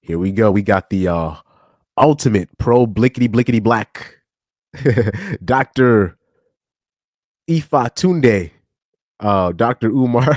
Here we go. We got the ultimate pro blickety blickety black Dr. Ifa Tunde, Dr. Umar,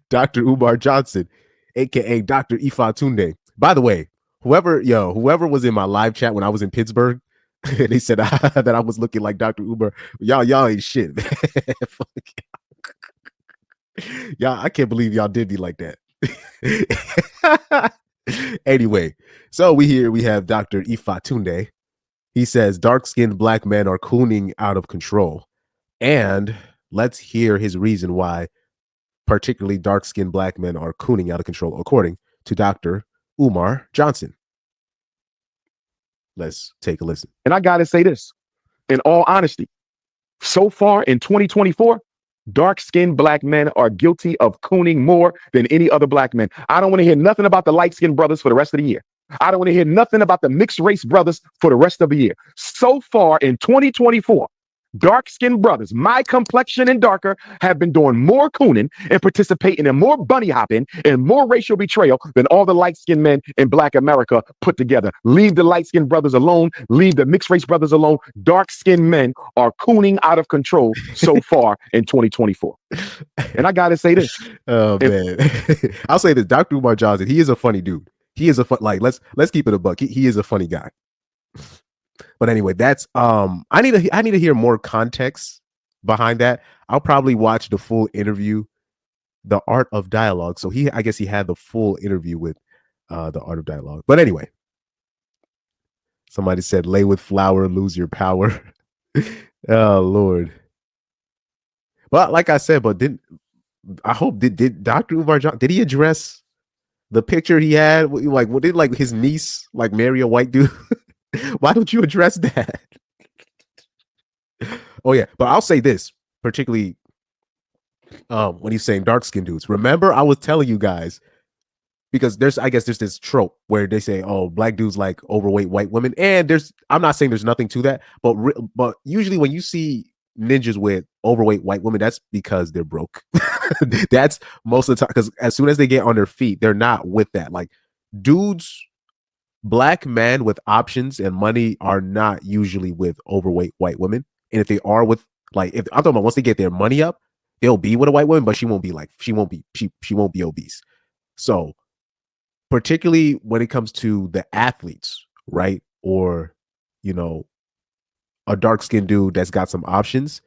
Dr. Umar Johnson, aka Dr. Ifa Tunde. By the way, whoever was in my live chat when I was in Pittsburgh, they said that I was looking like Dr. Umar. Y'all ain't shit, man. Y'all, I can't believe y'all did me like that. Anyway, so we have Dr. Ifa Tunde. He says dark-skinned black men are cooning out of control. And let's hear his reason why particularly dark-skinned black men are cooning out of control, according to Dr. Umar Johnson. Let's take a listen. And I got to say this, in all honesty, so far in 2024, dark-skinned black men are guilty of cooning more than any other black men. I don't want to hear nothing about the light-skinned brothers for the rest of the year. I don't want to hear nothing about the mixed race brothers for the rest of the year. So far in 2024, dark-skinned brothers, my complexion and darker, have been doing more cooning and participating in more bunny hopping and more racial betrayal than all the light-skinned men in black America put together. Leave the light-skinned brothers alone. Leave the mixed race brothers alone. Dark-skinned men are cooning out of control so far in 2024. And I got to say this. Oh, man. I'll say this. Dr. Umar Johnson, he is a funny dude. He is a fun, like, let's keep it a buck. He is a funny guy. But anyway, that's I need to hear more context behind that. I'll probably watch the full interview, The Art of Dialogue. So I guess he had the full interview with The Art of Dialogue. But anyway, somebody said lay with flour, lose your power. Oh Lord. But like I said, did Dr. Umar Johnson, did he address the picture he had? Like, did like his niece like marry a white dude? Why don't you address that? Oh yeah, but I'll say this, particularly when he's saying dark skinned dudes. Remember, I was telling you guys, because there's this trope where they say, oh, black dudes like overweight white women, and I'm not saying there's nothing to that, but usually when you see ninjas with overweight white women, that's because they're broke. That's most of the time, because as soon as they get on their feet, they're not with that. Like dudes. Black men with options and money are not usually with overweight white women. And if they are with, like, if I'm talking about once they get their money up, they'll be with a white woman, but she won't be obese. So particularly when it comes to the athletes, right? Or, a dark-skinned dude that's got some options,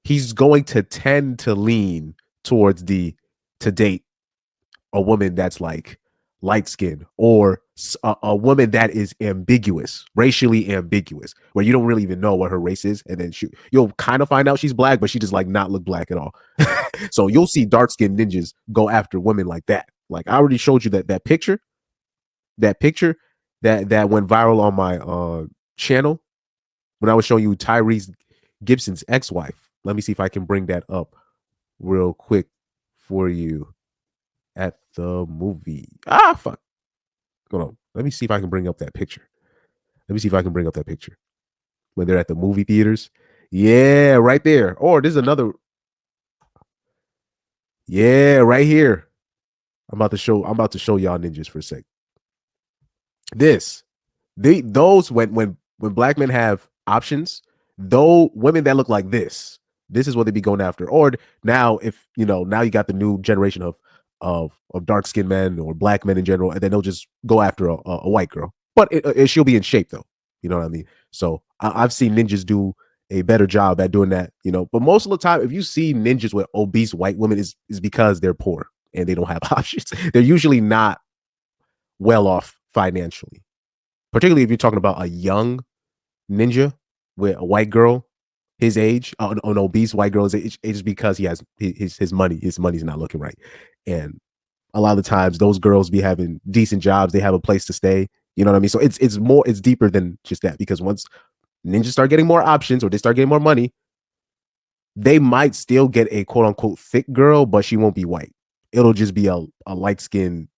he's going to tend to lean towards to date a woman that's like light skinned or a woman that is racially ambiguous, where you don't really even know what her race is, and then you'll kind of find out she's black, but she just like not look black at all. So you'll see dark skinned ninjas go after women like that. Like I already showed you that picture that went viral on my channel when I was showing you Tyrese Gibson's ex-wife. Let me see if I can bring that up real quick for you. At the movie. Fuck. Hold on. Let me see if I can bring up that picture. When they're at the movie theaters. Yeah, right there. Or there's another. Yeah, right here. I'm about to show y'all ninjas for a sec. Those when black men have options, though women that look like this is what they be going after. Or now if now you got the new generation of dark skinned men or black men in general, and then they'll just go after a white girl. But she'll be in shape though. You know what I mean? So I've seen ninjas do a better job at doing that. But most of the time, if you see ninjas with obese white women, is because they're poor and they don't have options. They're usually not well off financially. Particularly if you're talking about a young ninja with a white girl his age, an obese white girl his age, it's because he has his money's not looking right. And a lot of the times those girls be having decent jobs, they have a place to stay, you know what I mean? So it's deeper than just that, because once ninjas start getting more options or they start getting more money, they might still get a quote unquote thick girl, but she won't be white. It'll just be a light skinned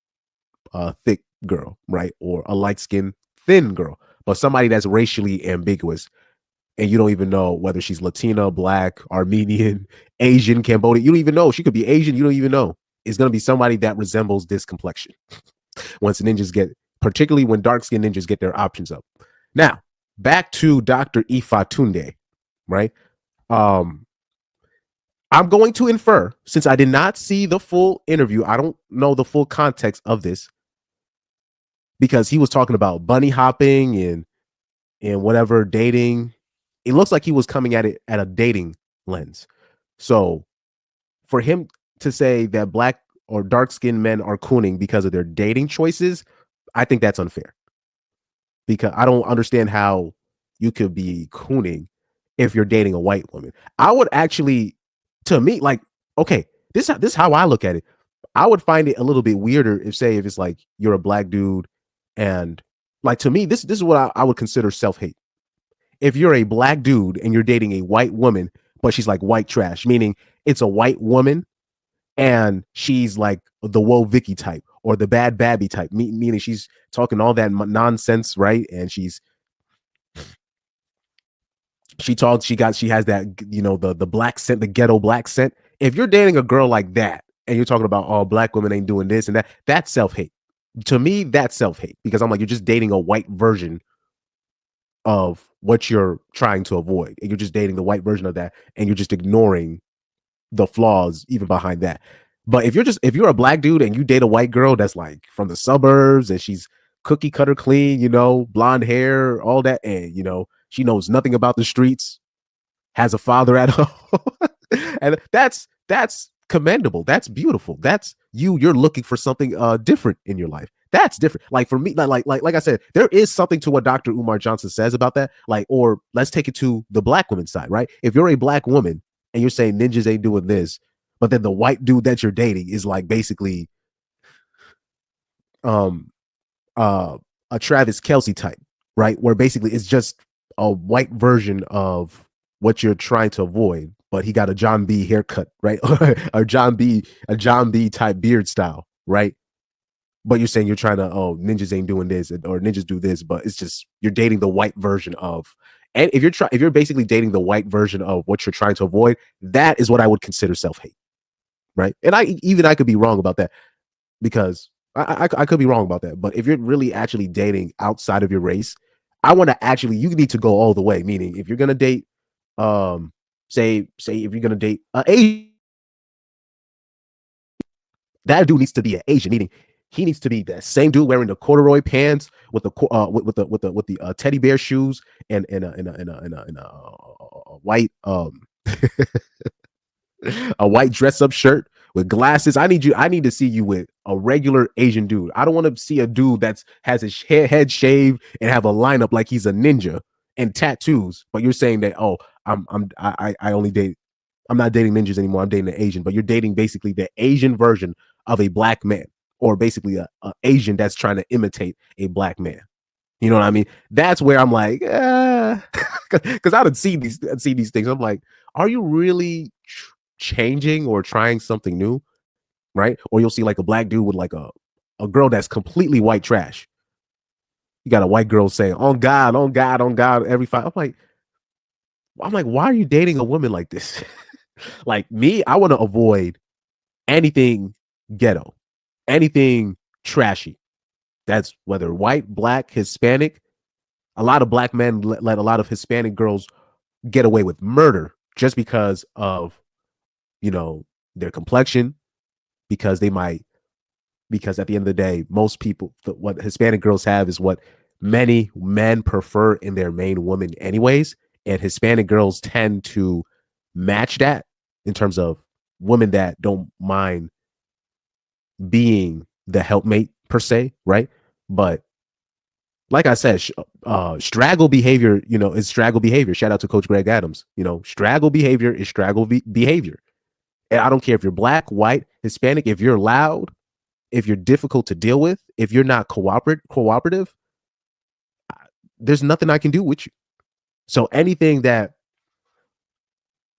thick girl, right? Or a light skinned thin girl, but somebody that's racially ambiguous. And you don't even know whether she's Latina, Black, Armenian, Asian, Cambodian. You don't even know. She could be Asian. You don't even know. It's going to be somebody that resembles this complexion. Once ninjas get particularly when dark skinned ninjas get their options up. Now, back to Dr. Ifatunde, right? Um, I'm going to infer, since I did not see the full interview, I don't know the full context of this, because he was talking about bunny hopping and whatever dating. It looks like he was coming at it at a dating lens. So for him to say that black or dark skinned men are cooning because of their dating choices, I think that's unfair, because I don't understand how you could be cooning if you're dating a white woman. I would actually, to me, like, okay, this is how I look at it. I would find it a little bit weirder if, say, if it's like you're a black dude, and like, to me, this is what I would consider self hate. If you're a black dude and you're dating a white woman, but she's like white trash, meaning it's a white woman and she's like the Woe Vicky type or the Bad Babby type, meaning she's talking all that nonsense, right? And she has that, the black scent, the ghetto black scent. If you're dating a girl like that and you're talking about, oh, black women ain't doing this and that, that's self hate. To me, that's self hate, because I'm like, you're just dating a white version of what you're trying to avoid, and you're just dating the white version of that, and you're just ignoring the flaws even behind that. But if you're a black dude and you date a white girl that's like from the suburbs and she's cookie cutter clean, blonde hair, all that, and she knows nothing about the streets, has a father at home, and that's commendable. That's beautiful. That's you're looking for something different in your life. That's different. Like for me, like I said, there is something to what Dr. Umar Johnson says about that. Like, or let's take it to the black woman's side, right? If you're a black woman and you're saying ninjas ain't doing this, but then the white dude that you're dating is like basically um uh a Travis Kelsey type, right? Where basically it's just a white version of what you're trying to avoid, but he got a John B haircut, right? Or a John B type beard style, right? But you're saying you're trying to, oh, ninjas ain't doing this or ninjas do this, but it's just you're dating the white version of. And if you're basically dating the white version of what you're trying to avoid, that is what I would consider self hate, right? And I could be wrong about that, because I could be wrong about that. But if you're really actually dating outside of your race, I want to actually, you need to go all the way. Meaning, if you're gonna date, say if you're gonna date Asian, that dude needs to be an Asian. Meaning, he needs to be the same dude wearing the corduroy pants with the teddy bear shoes and a white a white dress up shirt with glasses. I need to see you with a regular Asian dude. I don't want to see a dude that's has his head shaved and have a lineup like he's a ninja and tattoos. But you're saying that, oh, I only date, I'm not dating ninjas anymore. I'm dating an Asian. But you're dating basically the Asian version of a black man, or basically a Asian that's trying to imitate a black man. You know what I mean? That's where I'm like, because I would see these things. I'm like, are you really changing or trying something new, right? Or you'll see like a black dude with like a girl that's completely white trash. You got a white girl saying, "On God, on God, on God," every five. I'm like, why are you dating a woman like this? Like me, I want to avoid anything ghetto, anything trashy. That's whether white, black, Hispanic. A lot of black men let a lot of Hispanic girls get away with murder just because of, their complexion, because they might, because at the end of the day, most people, what Hispanic girls have is what many men prefer in their main woman anyways. And Hispanic girls tend to match that in terms of women that don't mind being the helpmate per se, right? But like I said, straggle behavior, is straggle behavior. Shout out to Coach Greg Adams. Straggle behavior is straggle behavior. And I don't care if you're black, white, Hispanic, if you're loud, if you're difficult to deal with, if you're not cooperative, there's nothing I can do with you. So anything that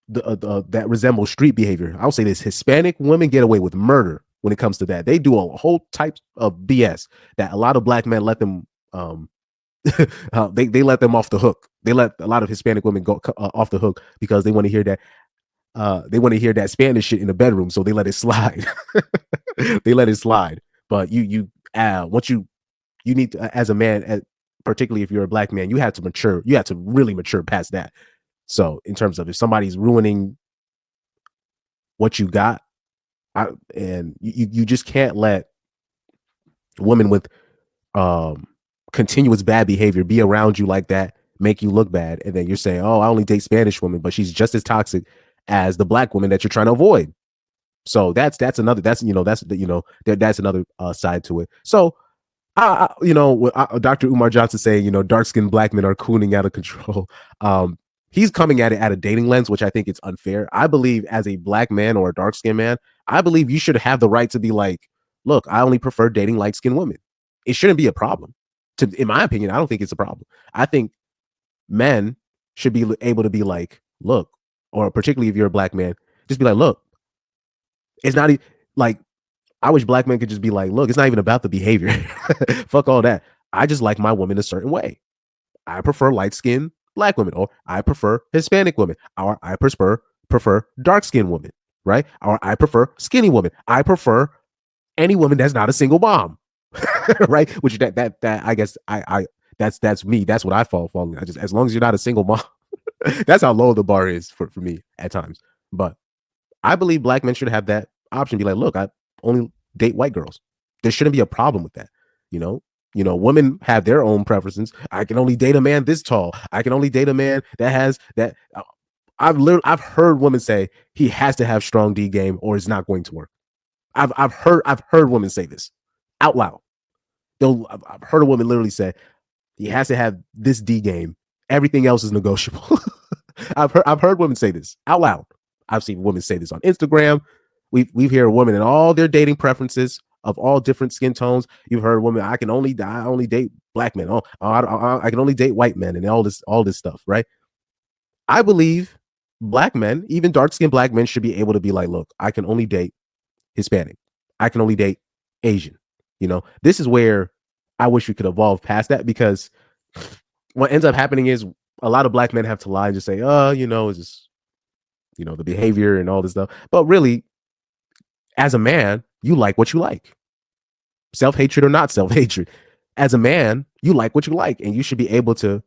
that resembles street behavior, I'll say this: Hispanic women get away with murder when it comes to that. They do a whole type of BS that a lot of black men let them. They let them off the hook. They let a lot of Hispanic women go off the hook because they want to hear that. They want to hear that Spanish shit in the bedroom, so they let it slide. They let it slide. But once you You need to, as a man, particularly if you're a black man, you have to mature. You have to really mature past that. So in terms of if somebody's ruining what you got, and you just can't let women with continuous bad behavior be around you like that, make you look bad, and then you're saying, "Oh, I only date Spanish women," but she's just as toxic as the black woman that you're trying to avoid. So that's another that's another side to it. So Dr. Umar Johnson saying, dark skinned black men are cooning out of control. He's coming at it at a dating lens, which I think it's unfair. I believe as a black man or a dark skinned man, I believe you should have the right to be like, look, I only prefer dating light skinned women. It shouldn't be a problem. In my opinion, I don't think it's a problem. I think men should be able to be like, look, or particularly if you're a black man, just be like, look, it's not like, I wish black men could just be like, look, it's not even about the behavior. Fuck all that. I just like my woman a certain way. I prefer light skinned black women, or I prefer Hispanic women, or I prefer dark skinned women, right? Or I prefer skinny women. I prefer any woman that's not a single mom, right? Which that I guess I that's me. That's what I fall in. I just, as long as you're not a single mom, that's how low the bar is for me at times. But I believe black men should have that option. Be like, look, I only date white girls. There shouldn't be a problem with that. Women have their own preferences. I can only date a man this tall. I can only date a man that has that. I've heard women say he has to have strong D game or it's not going to work. I've heard women say this out loud. I've heard a woman literally say he has to have this D game. Everything else is negotiable. I've heard women say this out loud. I've seen women say this on Instagram. We've heard women in all their dating preferences of all different skin tones. You've heard women, I only date black men. I can only date white men, and all this stuff, right? I believe black men, even dark-skinned black men, should be able to be like, look, I can only date Hispanic. I can only date Asian. This is where I wish we could evolve past that, because what ends up happening is a lot of black men have to lie and just say, it's just, the behavior and all this stuff. But really, as a man, you like what you like. Self-hatred or not self-hatred. As a man, you like what you like, and you should be able to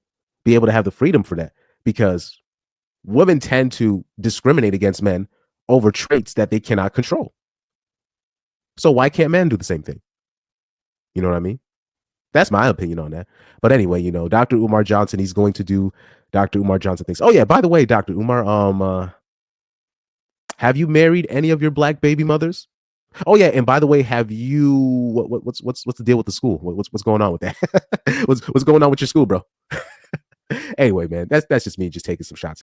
have the freedom for that, because women tend to discriminate against men over traits that they cannot control. So why can't men do the same thing? You know what I mean? That's my opinion on that. But anyway, Dr. Umar Johnson, he's going to do Dr. Umar Johnson things. Oh yeah, by the way, Dr. Umar, have you married any of your black baby mothers? Oh yeah, and by the way, have you what's the deal with the school? What's going on with that? what's going on with your school, bro? Anyway, man, that's just me just taking some shots.